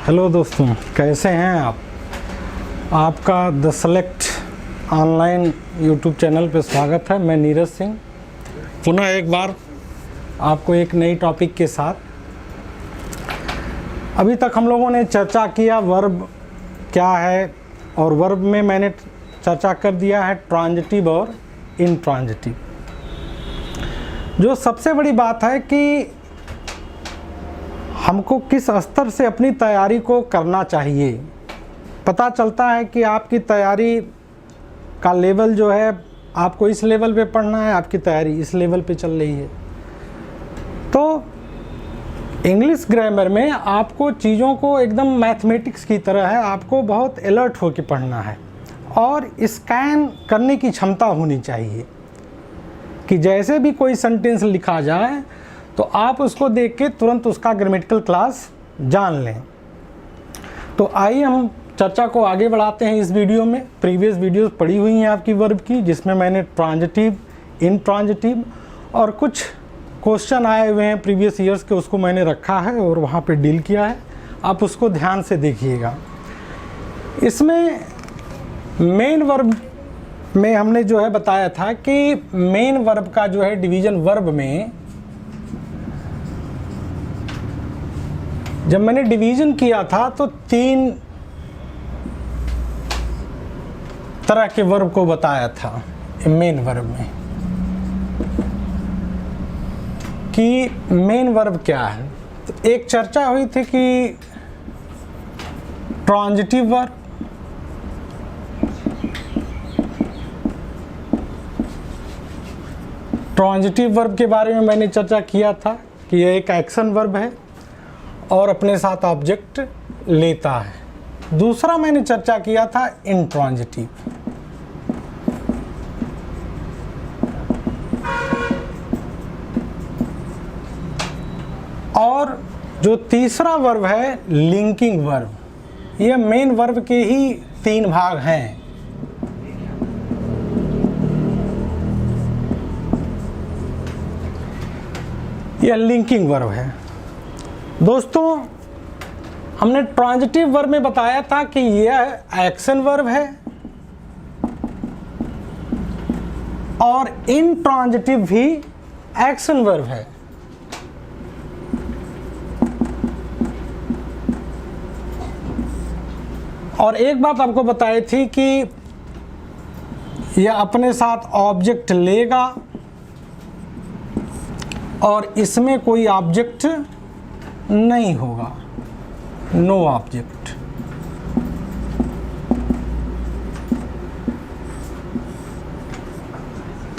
Hello दोस्तों, कैसे हैं आप। आपका the select online YouTube channel पे स्वागत है। मैं नीरज सिंह पुनः एक बार आपको एक नई टॉपिक के साथ। अभी तक हम लोगों ने चर्चा किया वर्ब क्या है, और वर्ब में मैंने चर्चा कर दिया है ट्रांजिटिव और इनट्रांजिटिव। जो सबसे बड़ी बात है कि हमको किस स्तर से अपनी तैयारी को करना चाहिए। पता चलता है कि आपकी तैयारी का लेवल जो है, आपको इस लेवल पे पढ़ना है, आपकी तैयारी इस लेवल पे चल रही है। तो इंग्लिश ग्रामर में आपको चीज़ों को एकदम मैथमेटिक्स की तरह है, आपको बहुत अलर्ट होकर पढ़ना है और स्कैन करने की क्षमता होनी चाहिए कि जैसे भी कोई सेंटेंस लिखा जाए तो आप उसको देख के तुरंत उसका ग्रामेटिकल क्लास जान लें। तो आइए हम चर्चा को आगे बढ़ाते हैं इस वीडियो में। प्रीवियस वीडियोस पड़ी हुई हैं आपकी वर्ब की, जिसमें मैंने ट्रांजिटिव, इनट्रांजिटिव और कुछ क्वेश्चन आए हुए हैं प्रीवियस ईयर्स के, उसको मैंने रखा है और वहाँ पे डील किया है। आप उसको ध्यान से देखिएगा। इसमें मेन वर्ब में हमने जो है बताया था कि मेन वर्ब का जो है डिवीज़न वर्ब में, जब मैंने डिवीज़न किया था तो 3 तरह के वर्ब को बताया था मेन वर्ब में कि मेन वर्ब क्या है। तो एक चर्चा हुई थी कि ट्रांजिटिव वर्ब, ट्रांजिटिव वर्ब के बारे में मैंने चर्चा किया था कि यह एक एक्शन वर्ब है और अपने साथ ऑब्जेक्ट लेता है। दूसरा मैंने चर्चा किया था इनट्रांजिटिव। और जो तीसरा वर्ब है लिंकिंग वर्ब। यह मेन वर्ब के ही 3 भाग हैं। यह लिंकिंग वर्ब है। दोस्तों, हमने ट्रांजिटिव वर्ब में बताया था कि यह एक्शन वर्ब है और इनट्रांजिटिव भी एक्शन वर्ब है। और एक बात आपको बताई थी कि यह अपने साथ ऑब्जेक्ट लेगा और इसमें कोई ऑब्जेक्ट नहीं होगा, नो ऑब्जेक्ट।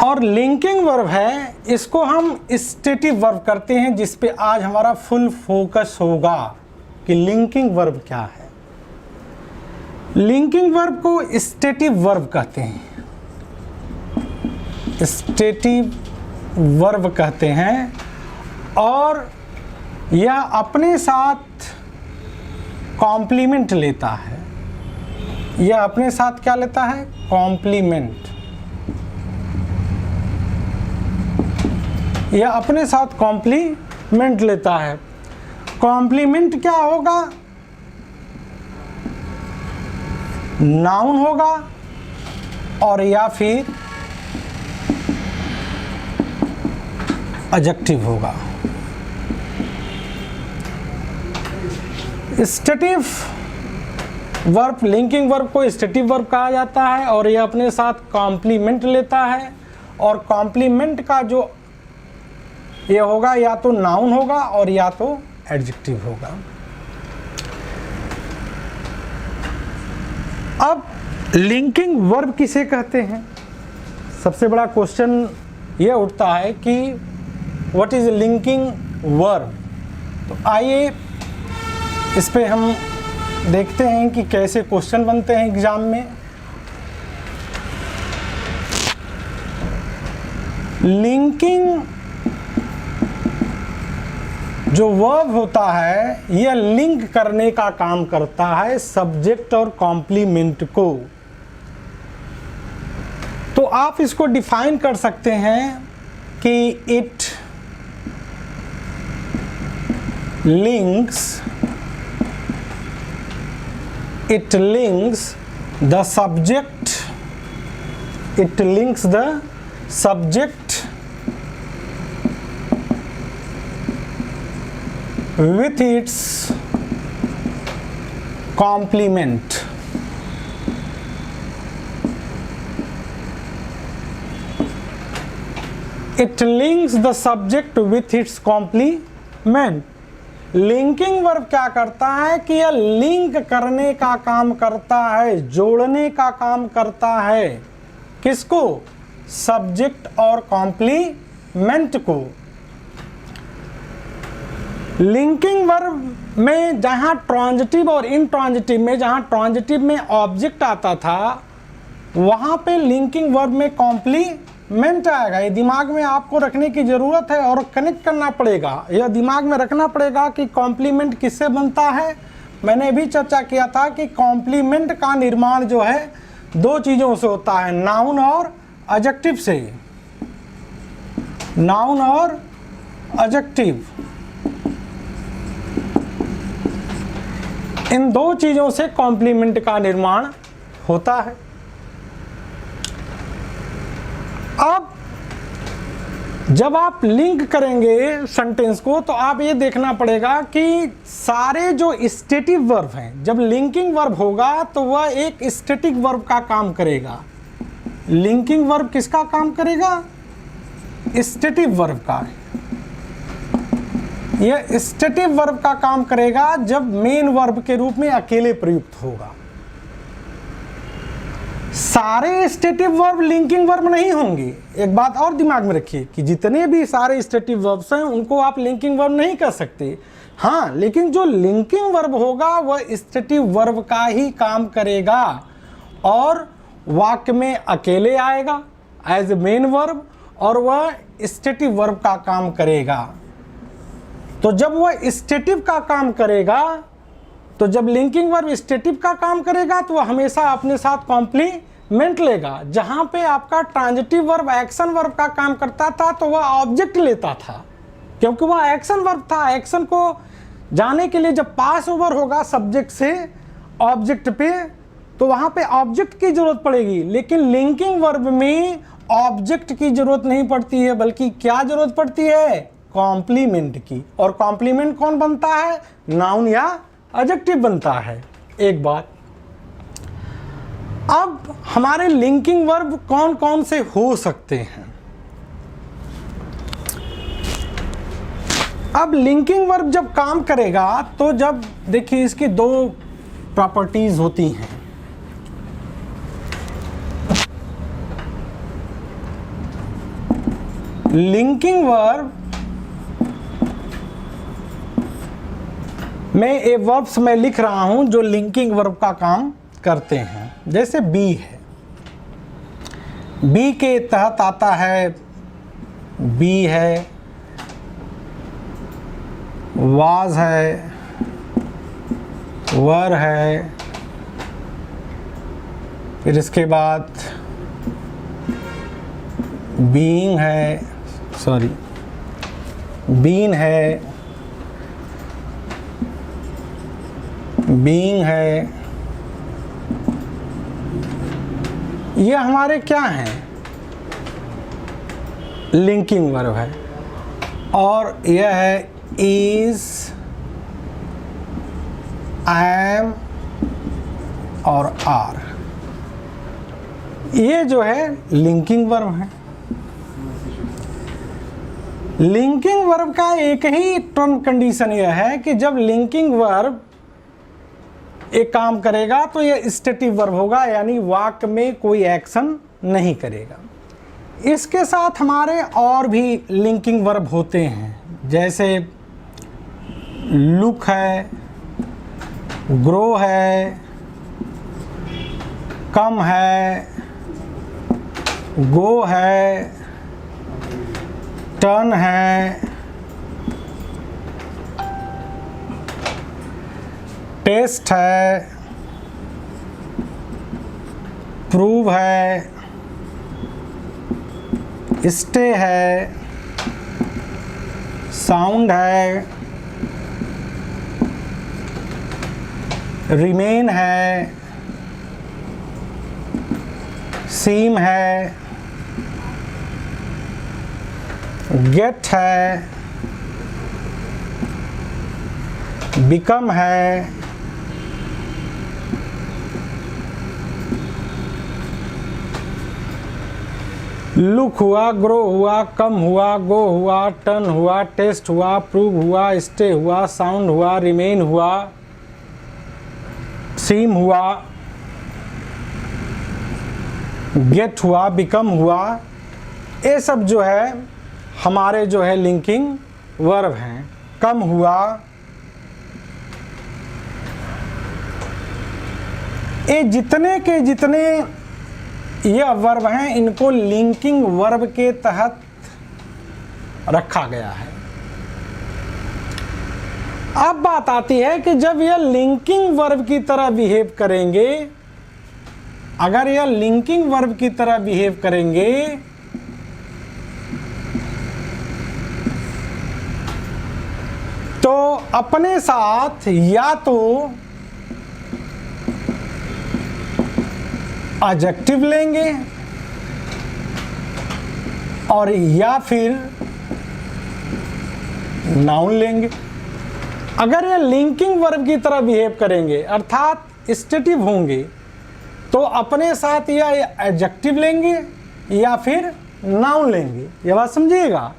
और लिंकिंग वर्ब है, इसको हम स्टेटिव वर्ब करते हैं, जिस पे आज हमारा फुल फोकस होगा कि लिंकिंग वर्ब क्या है। लिंकिंग वर्ब को स्टेटिव वर्ब कहते हैं, स्टेटिव वर्ब कहते हैं। और यह अपने साथ कॉम्प्लीमेंट लेता है। यह अपने साथ क्या लेता है? कॉम्प्लीमेंट। यह अपने साथ कॉम्प्लीमेंट लेता है। कॉम्प्लीमेंट क्या होगा? नाउन होगा और या फिर एडजेक्टिव होगा। स्टेटिव वर्ब, लिंकिंग वर्ब को स्टेटिव वर्ब कहा जाता है और यह अपने साथ कॉम्प्लीमेंट लेता है। और कॉम्प्लीमेंट का जो ये होगा, या तो नाउन होगा और या तो एडजेक्टिव होगा। अब लिंकिंग वर्ब किसे कहते हैं? सबसे बड़ा क्वेश्चन ये उठता है कि व्हाट इज लिंकिंग वर्ब। तो आइए इस पे हम देखते हैं कि कैसे क्वेश्चन बनते हैं एग्जाम में। लिंकिंग जो वर्ब होता है, यह लिंक करने का काम करता है सब्जेक्ट और कॉम्प्लीमेंट को। तो आप इसको डिफाइन कर सकते हैं कि it links it links the subject, it links the subject with its complement. It links the subject with its complement. Linking verb क्या करता है कि यह लिंक करने का काम करता है, जोड़ने का काम करता है। किसको? सब्जेक्ट और कॉम्प्लीमेंट को। लिंकिंग वर्ब में जहां ट्रांजिटिव और इंट्रांजिटिव में, जहां ट्रांजिटिव में ऑब्जेक्ट आता था, वहां पे लिंकिंग वर्ब में कॉम्प्लीमेंट आएगा। ये दिमाग में आपको रखने की जरूरत है और कनेक्ट करना पड़ेगा। यह दिमाग में रखना पड़ेगा कि कॉम्प्लीमेंट किससे बनता है। मैंने भी चर्चा किया था कि कॉम्प्लीमेंट का निर्माण जो है दो चीजों से होता है, नाउन और एडजेक्टिव से। नाउन और एडजेक्टिव, इन दो चीजों से कॉम्प्लीमेंट का निर्माण होता है। अब जब आप लिंक करेंगे सेंटेंस को तो आप ये देखना पड़ेगा कि सारे जो स्टेटिव वर्ब हैं, जब लिंकिंग वर्ब होगा तो वह एक स्टैटिक वर्ब का काम करेगा। लिंकिंग वर्ब किसका काम करेगा? स्टैटिक वर्ब का। यह स्टैटिक वर्ब का काम करेगा जब मेन वर्ब के रूप में अकेले प्रयुक्त होगा। सारे स्टैटिक वर्ब लिंकिंग वर्ब नहीं होंगे। एक बात और दिमाग में रखिए कि जितने भी सारे स्टैटिक वर्ब्स हैं उनको आप लिंकिंग वर्ब नहीं कर सकते। हाँ, लेकिन जो लिंकिंग वर्ब होगा वह स्टैटिक वर्ब का ही काम करेगा और वाक्य में अकेले आएगा एज ए मेन वर्ब, और वह स्टैटिक वर्ब का काम करेगा। तो जब वह स्टैटिक का काम करेगा, तो जब लिंकिंग वर्ब स्टैटिक का काम करेगा तो वह हमेशा अपने साथ कॉम्प्लीमेंट लेगा। जहां पे आपका ट्रांजिटिव वर्ब एक्शन वर्ब का काम करता था तो वह ऑब्जेक्ट लेता था, क्योंकि वह एक्शन वर्ब था। एक्शन को जाने के लिए जब पास ओवर होगा सब्जेक्ट से ऑब्जेक्ट पे, तो वहां पे ऑब्जेक्ट की जरूरत पड़ेगी। लेकिन लिंकिंग वर्ब में ऑब्जेक्ट की जरूरत नहीं पड़ती है, बल्कि क्या जरूरत पड़ती है? कॉम्प्लीमेंट की। और कॉम्प्लीमेंट कौन बनता है? नाउन या एडजेक्टिव बनता है। एक बात, अब हमारे लिंकिंग वर्ब कौन कौन से हो सकते हैं? अब लिंकिंग वर्ब जब काम करेगा तो जब देखिए इसकी दो प्रॉपर्टीज होती हैं। लिंकिंग वर्ब में ये वर्ब्स मैं लिख रहा हूं जो लिंकिंग वर्ब का काम करते हैं। जैसे बी है, बी के तहत आता है बी है, वाज है, वर है, फिर इसके बाद बीइंग है, सॉरी बीन है, बीइंग है। ये हमारे क्या हैं? लिंकिंग वर्ब है। और यह है इज, एम और आर। ये जो है लिंकिंग वर्ब है। लिंकिंग वर्ब का एक ही टर्म कंडीशन यह है कि जब लिंकिंग वर्ब एक काम करेगा तो यह स्टैटिक वर्ब होगा, यानी वाक्य में कोई एक्शन नहीं करेगा। इसके साथ हमारे और भी लिंकिंग वर्ब होते हैं, जैसे लुक है, ग्रो है, कम है, गो है, टर्न है, टेस्ट है, प्रूव है, स्टे है, साउंड है, रिमेन है, सीम है, गेट है, बिकम है, लुक हुआ, ग्रो हुआ, कम हुआ, गो हुआ, टर्न हुआ, टेस्ट हुआ, प्रूव हुआ, स्टे हुआ, साउंड हुआ, रिमेन हुआ, सीम हुआ, गेट हुआ, बिकम हुआ, ये सब जो है हमारे जो है लिंकिंग वर्ब हैं। कम हुआ, ये जितने के जितने ये वर्ब हैं इनको लिंकिंग वर्ब के तहत रखा गया है। अब बात आती है कि जब यह लिंकिंग वर्ब की तरह बिहेव करेंगे, अगर यह लिंकिंग वर्ब की तरह बिहेव करेंगे तो अपने साथ या तो एडजेक्टिव लेंगे और या फिर नाउन लेंगे। अगर ये लिंकिंग वर्ब की तरह बिहेव करेंगे अर्थात स्टेटिव होंगे तो अपने साथ या एडजेक्टिव लेंगे या फिर नाउन लेंगे। ये बात समझिएगा।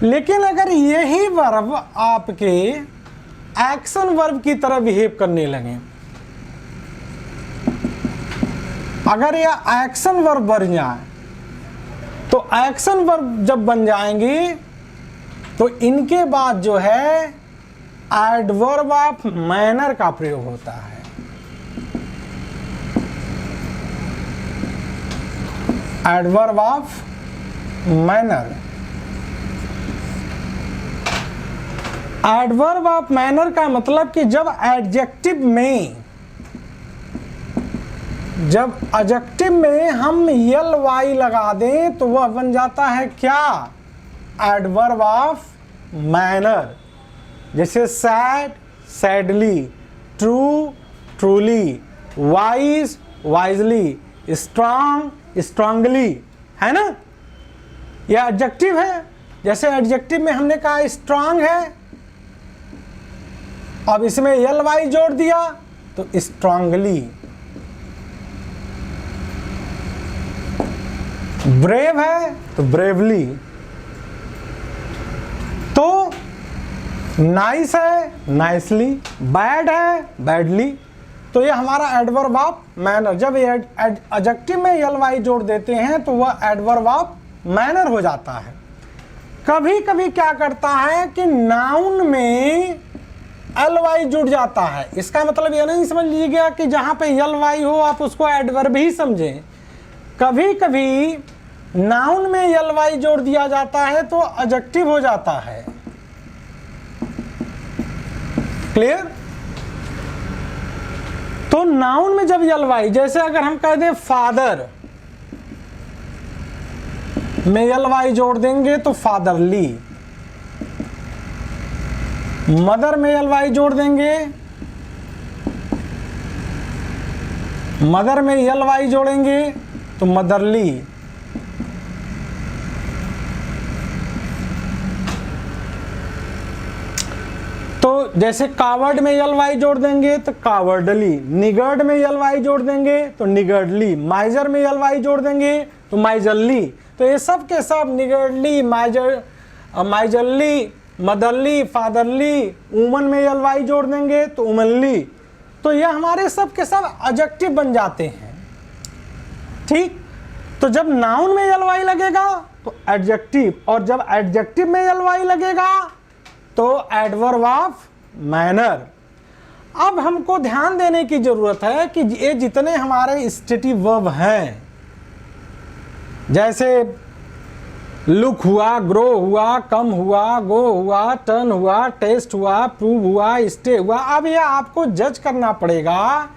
लेकिन अगर यही वर्ब आपके एक्शन वर्ब की तरह बिहेव करने लगे, अगर यह एक्शन वर्ब बन जाए तो एक्शन वर्ब जब बन जाएंगे तो इनके बाद जो है एडवर्ब ऑफ मैनर का प्रयोग होता है। Adverb of manner, adverb of manner का मतलब कि जब एडजेक्टिव में, जब एडजेक्टिव में हम यल वाई लगा दें तो वह बन जाता है क्या? Adverb of manner. जैसे sad, sadly, true, truly, wise, wisely, strong, strongly, है ना? यह एडजेक्टिव है। जैसे एडजेक्टिव में हमने कहा स्ट्रांग है, अब इसमें यल वाई जोड़ दिया तो स्ट्रांगली। ब्रेव है तो ब्रेवली, तो नाइस है नाइसली, बैड है बैडली। तो ये हमारा एडवर्ब ऑफ मैनर। जब ये एडजेक्टिव में यल वाई जोड़ देते हैं तो वह एडवर्ब ऑफ मैनर हो जाता है। कभी कभी क्या करता है कि नाउन में एल वाई जुड़ जाता है। इसका मतलब यह नहीं समझ लीजिएगा कि जहां पे यल वाई हो आप उसको एडवर्ब ही समझें। कभी कभी नाउन में यल वाई जोड़ दिया जाता है तो एडजेक्टिव हो जाता है। क्लियर? तो नाउन में जब यल वाई, जैसे अगर हम कह दें फादर में यल वाई जोड़ देंगे तो फादरली, मदर में यल वाई जोड़ देंगे, मदर में यल वाई जोड़ेंगे तो मदरली, तो जैसे कावर्ड में यल वाई जोड़ देंगे तो कावर्डली, निगर्ड में यल वाई जोड़ देंगे तो निगर्डली, माइजर में यल वाई जोड़ देंगे तो माइजरली। तो ये सब के सब निगर्डली, माइजरली, मदरली, फादरली, वुमन में यल वाई जोड़ देंगे तो वुमनली। तो ये हमारे सब के सब एडजेक्टिव बन जाते हैं। ठीक? तो जब नाउन में यल वाई लगेगा तो एडजेक्टिव, और जब एडजेक्टिव में यल वाई लगेगा तो एडवर्ब ऑफ मैनर। अब हमको ध्यान देने की जरूरत है कि ये जितने हमारे स्टेटिव वर्ब हैं, जैसे लुक हुआ, ग्रो हुआ, कम हुआ, गो हुआ, टर्न हुआ, टेस्ट हुआ, प्रूव हुआ, स्टे हुआ, अब यह आपको जज करना पड़ेगा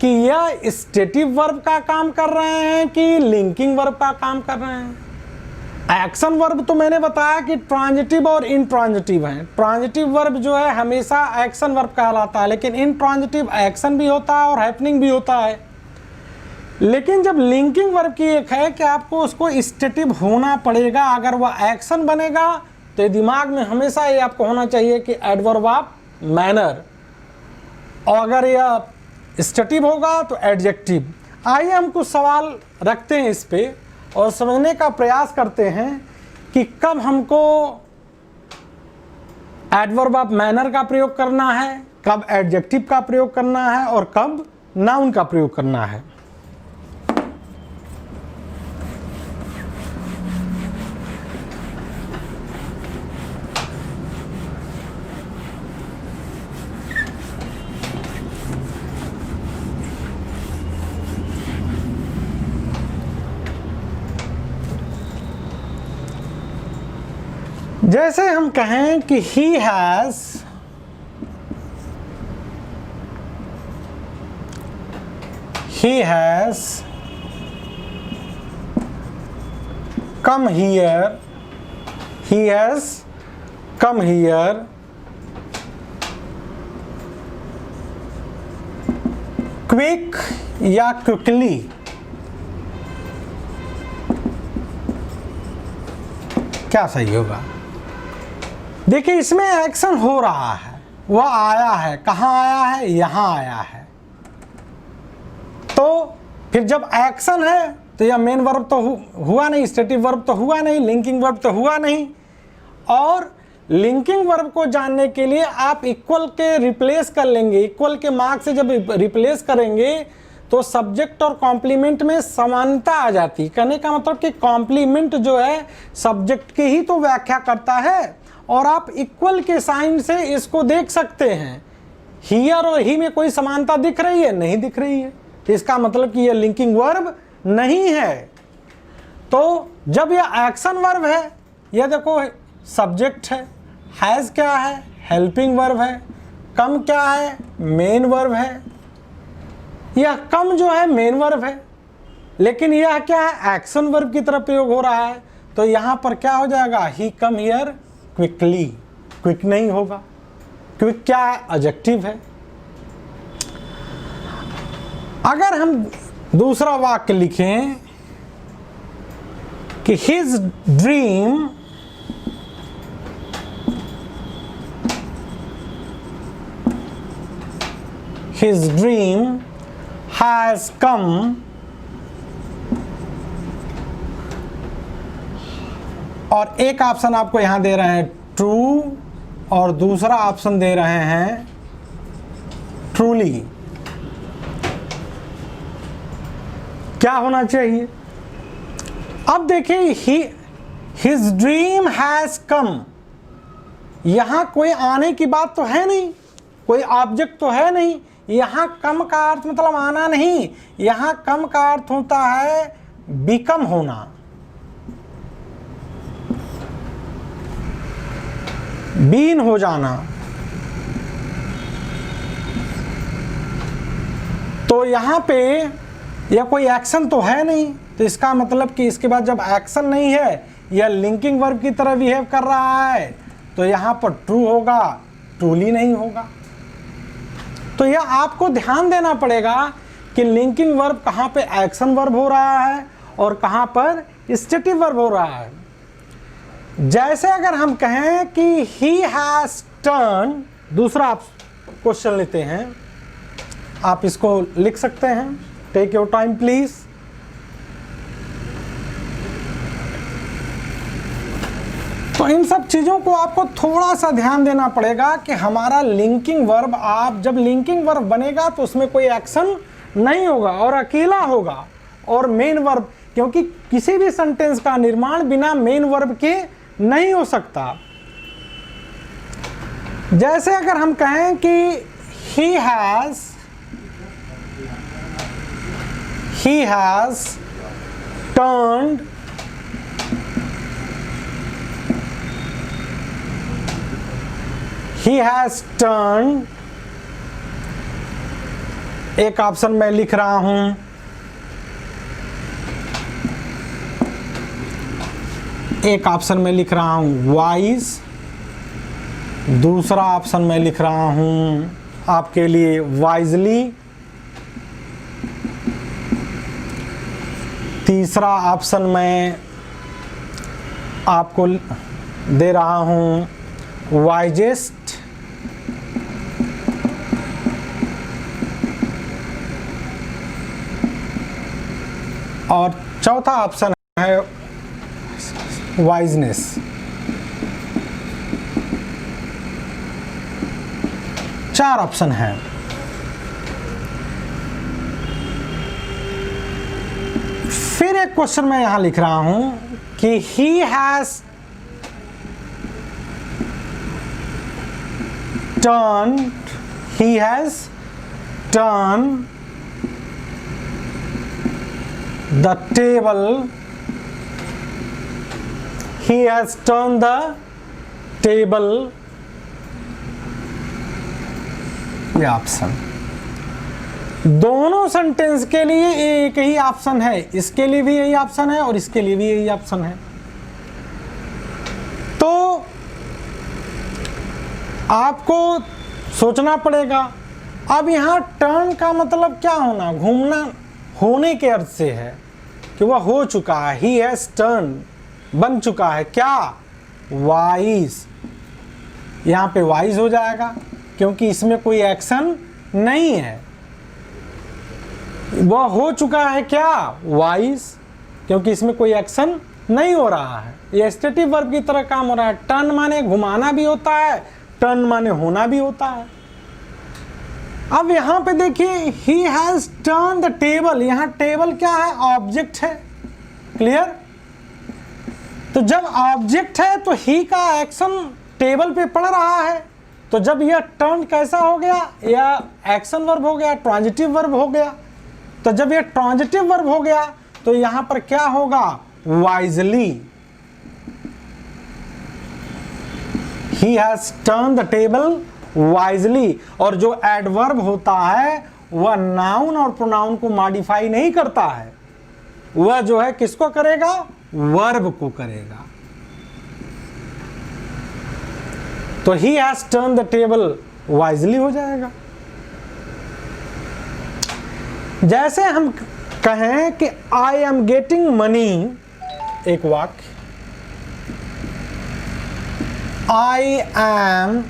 कि यह स्टेटिव वर्ब का काम कर रहे हैं कि लिंकिंग वर्ब का काम कर रहे हैं। एक्शन वर्ब तो मैंने बताया कि ट्रांजिटिव और इंट्रांजिटिव हैं। ट्रांजिटिव वर्ब जो है हमेशा एक्शन वर्ब कहलाता है, लेकिन इंट्रांजिटिव एक्शन भी होता है और हैपनिंग भी होता है। लेकिन जब लिंकिंग वर्ब की एक है कि आपको उसको स्टेटिव होना पड़ेगा, अगर वह एक्शन बनेगा तो दिमाग में हमेशा ये आपको होना चाहिए कि एडवर्ब ऑफ मैनर, और अगर यह स्टेटिव होगा तो एडजेक्टिव। आइए हम कुछ सवाल रखते हैं इस पे और समझने का प्रयास करते हैं कि कब हमको एडवर्ब ऑफ मैनर का प्रयोग करना है, कब एडजेक्टिव का प्रयोग करना है और कब नाउन का प्रयोग करना है। जैसे हम कहें कि he has come here, he has come here quick या quickly, क्या सही होगा? देखिए इसमें एक्शन हो रहा है, वह आया है, कहाँ आया है? यहाँ आया है। तो फिर जब एक्शन है तो यह मेन वर्ब तो हुआ नहीं, स्टेटिव वर्ब तो हुआ नहीं, लिंकिंग वर्ब तो हुआ नहीं। और लिंकिंग वर्ब को जानने के लिए आप इक्वल के रिप्लेस कर लेंगे। इक्वल के मार्क से जब रिप्लेस करेंगे तो सब्जेक्ट और कॉम्प्लीमेंट में समानता आ जाती। कहने का मतलब कि कॉम्प्लीमेंट जो है सब्जेक्ट की ही तो व्याख्या करता है, और आप इक्वल के साइन से इसको देख सकते हैं। हियर और ही में कोई समानता दिख रही है? नहीं दिख रही है, तो इसका मतलब कि यह लिंकिंग वर्ब नहीं है। तो जब यह एक्शन वर्ब है, यह देखो सब्जेक्ट है, हैज क्या है? हेल्पिंग वर्ब है। कम क्या है? मेन वर्ब है। यह कम जो है मेन वर्ब है, लेकिन यह क्या है? एक्शन वर्ब की तरफ प्रयोग हो रहा है। तो यहां पर क्या हो जाएगा? ही कम हियर क्विकली। क्विक नहीं होगा, क्विक क्या है? एडजेक्टिव है। अगर हम दूसरा वाक्य लिखें कि हिज ड्रीम has come और एक ऑप्शन आपको यहां दे रहे हैं ट्रू और दूसरा ऑप्शन दे रहे हैं ट्रूली। क्या होना चाहिए? अब देखिए हिज ड्रीम हैज कम, यहां कोई आने की बात तो है नहीं, कोई ऑब्जेक्ट तो है नहीं। यहां कम का अर्थ मतलब आना नहीं, यहां कम का अर्थ होता है बिकम होना। बीन हो जाना। तो यहां पे यह कोई एक्शन तो है नहीं, तो इसका मतलब कि इसके बाद जब एक्शन नहीं है, यह लिंकिंग वर्ब की तरह बिहेव कर रहा है, तो यहां पर ट्रू होगा, ट्रूली नहीं होगा। तो यह आपको ध्यान देना पड़ेगा कि लिंकिंग वर्ब कहां पे एक्शन वर्ब हो रहा है और कहां पर स्टेटिव वर्ब हो रहा है। जैसे अगर हम कहें कि ही हैज टर्न, दूसरा आप क्वेश्चन लेते हैं, आप इसको लिख सकते हैं। Take your time please. तो इन सब चीज़ों को आपको थोड़ा सा ध्यान देना पड़ेगा कि हमारा लिंकिंग वर्ब, आप जब लिंकिंग वर्ब बनेगा तो उसमें कोई एक्शन नहीं होगा और अकेला होगा, और मेन वर्ब, क्योंकि किसी भी सेंटेंस का निर्माण बिना मेन वर्ब के नहीं हो सकता। जैसे अगर हम कहें कि he has turned एक ऑप्शन मैं लिख रहा हूं एक ऑप्शन में लिख रहा हूँ वाइज, दूसरा ऑप्शन में लिख रहा हूँ आपके लिए वाइजली, तीसरा ऑप्शन में आपको दे रहा हूँ वाइजेस्ट, और चौथा ऑप्शन है वाइजनेस। चार ऑप्शन है। फिर एक क्वेश्चन मैं यहां लिख रहा हूं कि he has turned the table, he has turned the table, ये ऑप्शन। दोनों सेंटेंस के लिए एक ही ऑप्शन है, इसके लिए भी यही ऑप्शन है और इसके लिए भी यही ऑप्शन है। तो आपको सोचना पड़ेगा। अब यहां टर्न का मतलब क्या होना, घूमना होने के अर्थ से है कि वह हो चुका है, ही हैज टर्न, बन चुका है क्या, वाइज। यहां पे वाइज हो जाएगा क्योंकि इसमें कोई एक्शन नहीं है। वह हो चुका है क्या, वाइज, क्योंकि इसमें कोई एक्शन नहीं हो रहा है। ये स्टेटिव वर्ब की तरह काम हो रहा है। टर्न माने घुमाना भी होता है, टर्न माने होना भी होता है। अब यहां पे देखिए he has turn the table, यहां टेबल क्या है, ऑब्जेक्ट है। क्लियर? तो जब ऑब्जेक्ट है तो ही का एक्शन टेबल पे पड़ रहा है। तो जब यह टर्न कैसा हो गया, यह एक्शन वर्ब हो गया, ट्रांजिटिव वर्ब हो गया। तो जब यह ट्रांजिटिव वर्ब हो गया तो यहां पर क्या होगा, wisely. He has turn the table wisely. और जो एडवर्ब होता है वह नाउन और प्रोनाउन को मॉडिफाई नहीं करता है, वह जो है किसको करेगा, वर्ब को करेगा। तो he has turn the table wisely हो जाएगा। जैसे हम कहें कि आई एम गेटिंग मनी, एक वाक्य, I am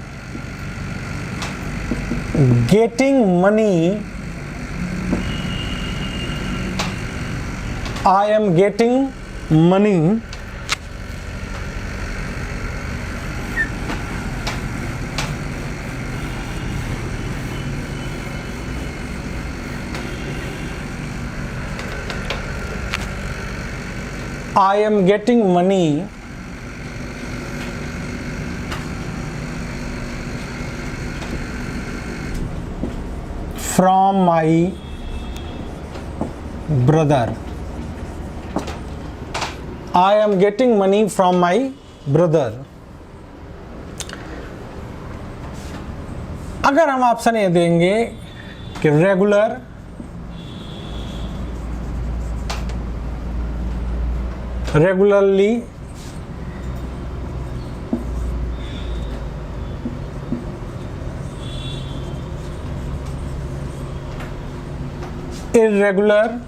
getting money, I am getting money, I am getting money from my brother. I am getting money from my brother. अगर हम ऑप्शन ये देंगे कि रेगुलर, रेगुलरली, इर्रेगुलर,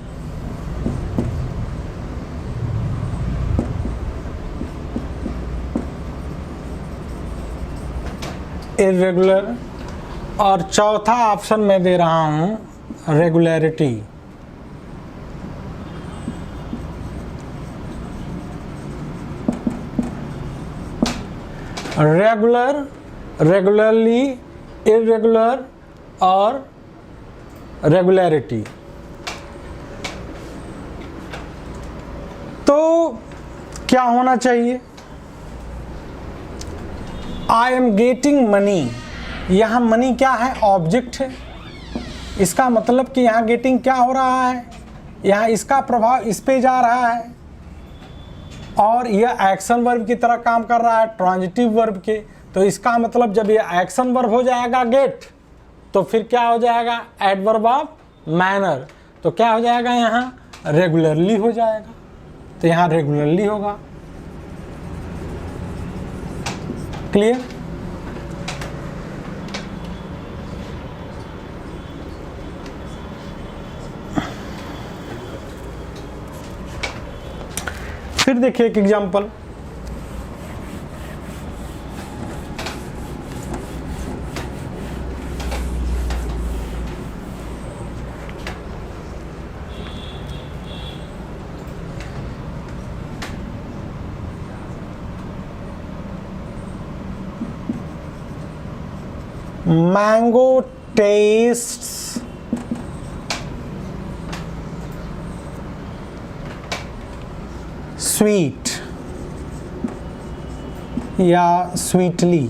इर्रेगुलर, और चौथा option मैं दे रहा हूं रेगुलरिटी। रेगुलर, रेगुलरली, इर्रेगुलर और रेगुलरिटी। तो क्या होना चाहिए, आई एम गेटिंग मनी, यहां मनी क्या है, ऑब्जेक्ट है। इसका मतलब कि यहां गेटिंग क्या हो रहा है, यहां इसका प्रभाव इस पे जा रहा है और यह एक्शन वर्ब की तरह काम कर रहा है, ट्रांजिटिव वर्ब के। तो इसका मतलब जब ये एक्शन वर्ब हो जाएगा गेट, तो फिर क्या हो जाएगा, एडवर्ब ऑफ मैनर। तो क्या हो जाएगा, यहाँ रेगुलरली हो जाएगा। तो यहाँ रेगुलरली होगा। क्लियर? फिर देखिए एक एग्जांपल, mango tastes sweet या sweetly।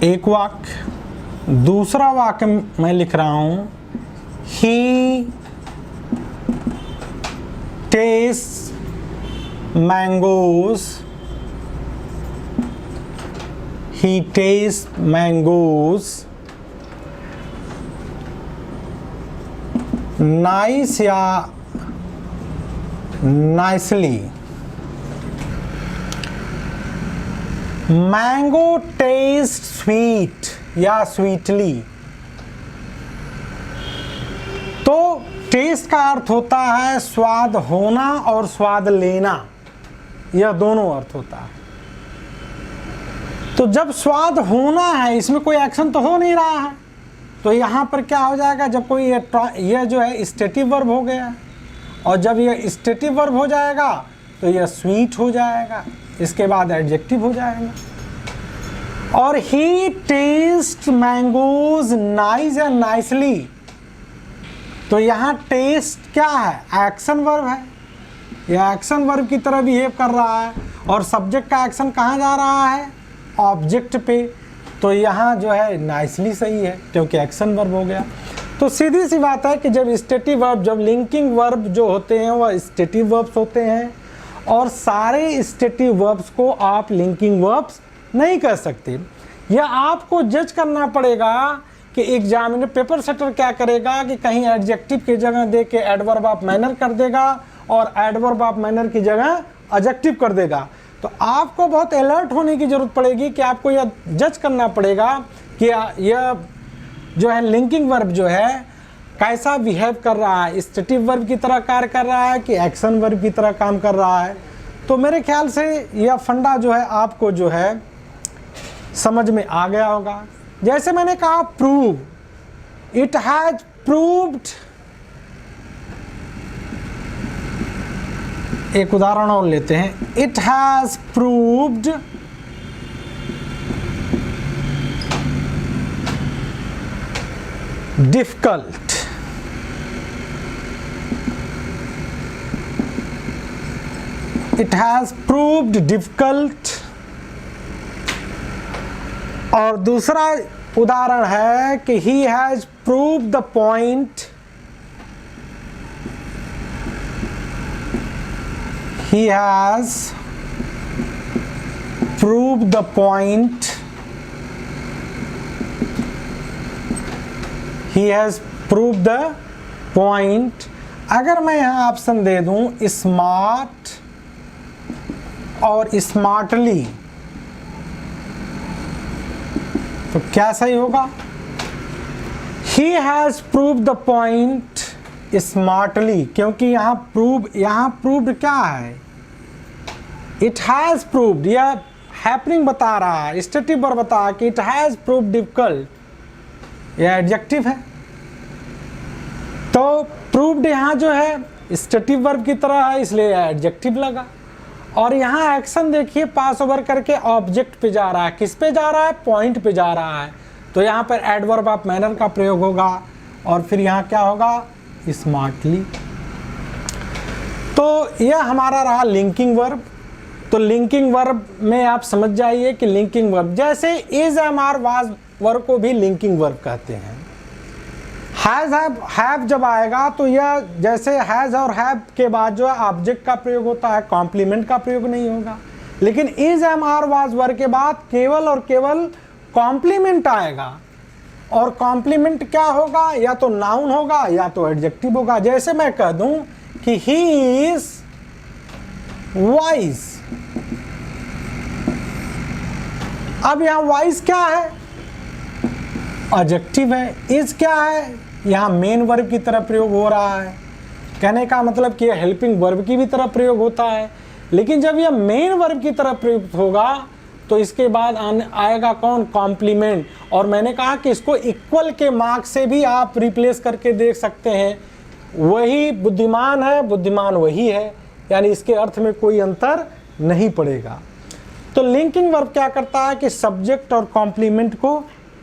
एक वाक्य। दूसरा वाक्य मैं लिख रहा हूं, he tastes mangoes, he tastes mangoes nice या nicely। मैंगो टेस्ट स्वीट या स्वीटली। तो टेस्ट का अर्थ होता है स्वाद होना और स्वाद लेना, यह दोनों अर्थ होता है। तो जब स्वाद होना है, इसमें कोई एक्शन तो हो नहीं रहा है, तो यहां पर क्या हो जाएगा, जब कोई यह जो है स्टेटिव वर्ब हो गया, और जब यह स्टेटिव वर्ब हो जाएगा तो यह स्वीट हो जाएगा, इसके बाद एडजेक्टिव हो जाएगा। और he taste mangoes nice and nicely, तो यहाँ टेस्ट क्या है, एक्शन वर्ब है, यह एक्शन वर्ब की तरह बिहेव कर रहा है, और सब्जेक्ट का एक्शन कहाँ जा रहा है, ऑब्जेक्ट पे। तो यहाँ जो है नाइसली सही है क्योंकि एक्शन वर्ब हो गया। तो सीधी सी बात है कि जब स्टेटिव वर्ब, जब लिंकिंग वर्ब जो होते हैं वह स्टेटिव वर्ब्स होते हैं, और सारे स्टेटिव वर्ब्स को आप लिंकिंग वर्ब्स नहीं कर सकते। यह आपको जज करना पड़ेगा कि एग्जामिनर पेपर सेटर क्या करेगा कि कहीं एडजेक्टिव की जगह दे के एडवर्ब ऑफ मैनर कर देगा और एडवर्ब ऑफ मैनर की जगह एडजेक्टिव कर देगा। तो आपको बहुत अलर्ट होने की जरूरत पड़ेगी कि आपको यह जज करना पड़ेगा कि यह जो है लिंकिंग वर्ब जो है कैसा बिहेव कर रहा है, स्टेटिव वर्ब की तरह कार्य कर रहा है कि एक्शन वर्ब की तरह काम कर रहा है। तो मेरे ख्याल से यह फंडा जो है आपको जो है समझ में आ गया होगा। जैसे मैंने कहा प्रूव, इट हैज प्रूव्ड, एक उदाहरण और लेते हैं, it has proved difficult, it has proved difficult. और दूसरा उदाहरण है कि he has proved the point, he has proved the point, he has proved the point। अगर मैं यहाँ ऑप्शन दे दूं स्मार्ट और स्मार्टली, तो क्या सही होगा, he has proved the point smartly, क्योंकि यहाँ प्रूव्ड क्या है, इट हैज प्रूव्ड, यह हैपनिंग बता रहा है, स्टेटिव वर्ब बता कि इट हैज प्रूव्ड डिफिकल्ट, यह एडजेक्टिव है। तो प्रूव्ड यहाँ जो है स्टेटिव वर्ब की तरह है, इसलिए एडजेक्टिव लगा। और यहाँ एक्शन देखिए पास ओवर करके ऑब्जेक्ट पे जा रहा है, किस पे जा रहा है, पॉइंट पे जा रहा है, तो यहाँ पर एडवर्ब ऑफ मैनर का प्रयोग होगा, और फिर यहाँ क्या होगा, स्मार्टली। तो यह हमारा रहा लिंकिंग वर्ब। तो लिंकिंग वर्ब में आप समझ जाइए कि लिंकिंग वर्ब जैसे is, am, are, was verb को भी लिंकिंग वर्ब कहते हैं। हैज, हैव जब आएगा तो यह जैसे हैज और हैव के बाद जो है ऑब्जेक्ट का प्रयोग होता है, कॉम्प्लीमेंट का प्रयोग नहीं होगा। लेकिन is, am, are, was verb के बाद केवल और केवल कॉम्प्लीमेंट आएगा। और कॉम्प्लीमेंट क्या होगा, या तो नाउन होगा या तो एडजेक्टिव होगा। जैसे मैं कह दूं कि ही इज वाइज, अब यहां वाइज क्या है, एडजेक्टिव है। इज क्या है, यहां मेन वर्ब की तरह प्रयोग हो रहा है। कहने का मतलब कि हेल्पिंग वर्ब की भी तरह प्रयोग होता है, लेकिन जब यह मेन वर्ब की तरह प्रयुक्त होगा तो इसके बाद आएगा कौन, कॉम्प्लीमेंट। और मैंने कहा कि इसको इक्वल के मार्क से भी आप रिप्लेस करके देख सकते हैं। वही बुद्धिमान है, बुद्धिमान वही है, यानी इसके अर्थ में कोई अंतर नहीं पड़ेगा। तो लिंकिंग वर्ब क्या करता है कि सब्जेक्ट और कॉम्प्लीमेंट को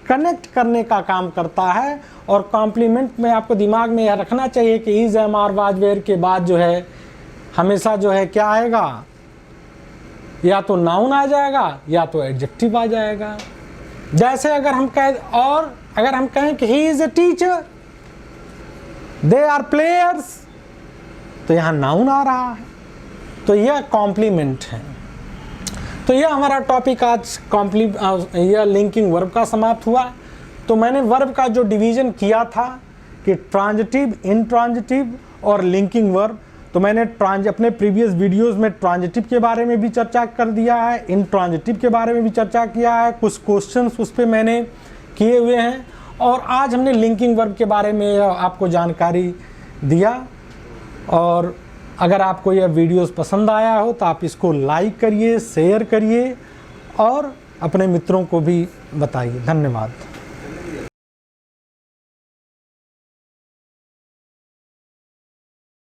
कनेक्ट करने का काम करता है। और कॉम्प्लीमेंट में आपको दिमाग में यह रखना चाहिए कि is, am, are, was, were के बाद जो है हमेशा जो है क्या आएगा, या तो नाउन आ जाएगा या तो एडजेक्टिव आ जाएगा। जैसे अगर हम कहें कि he is a teacher, they are players, तो यहाँ नाउन आ रहा है, तो यह कॉम्प्लीमेंट है। तो यह हमारा टॉपिक आज यह लिंकिंग वर्ब का समाप्त हुआ। तो मैंने वर्ब का जो डिवीजन किया था कि ट्रांजिटिव, इंट्रांजिटिव और लिंकिंग वर्ब, तो मैंने अपने प्रीवियस वीडियोस में ट्रांजिटिव के बारे में भी चर्चा कर दिया है, इंट्रांजिटिव के बारे में भी चर्चा किया है, कुछ क्वेश्चंस उस पर मैंने किए हुए हैं, और आज हमने लिंकिंग वर्ब के बारे में आपको जानकारी दिया। और अगर आपको यह वीडियोस पसंद आया हो तो आप इसको लाइक करिए, शेयर करिए और अपने मित्रों को भी बताइए। धन्यवाद।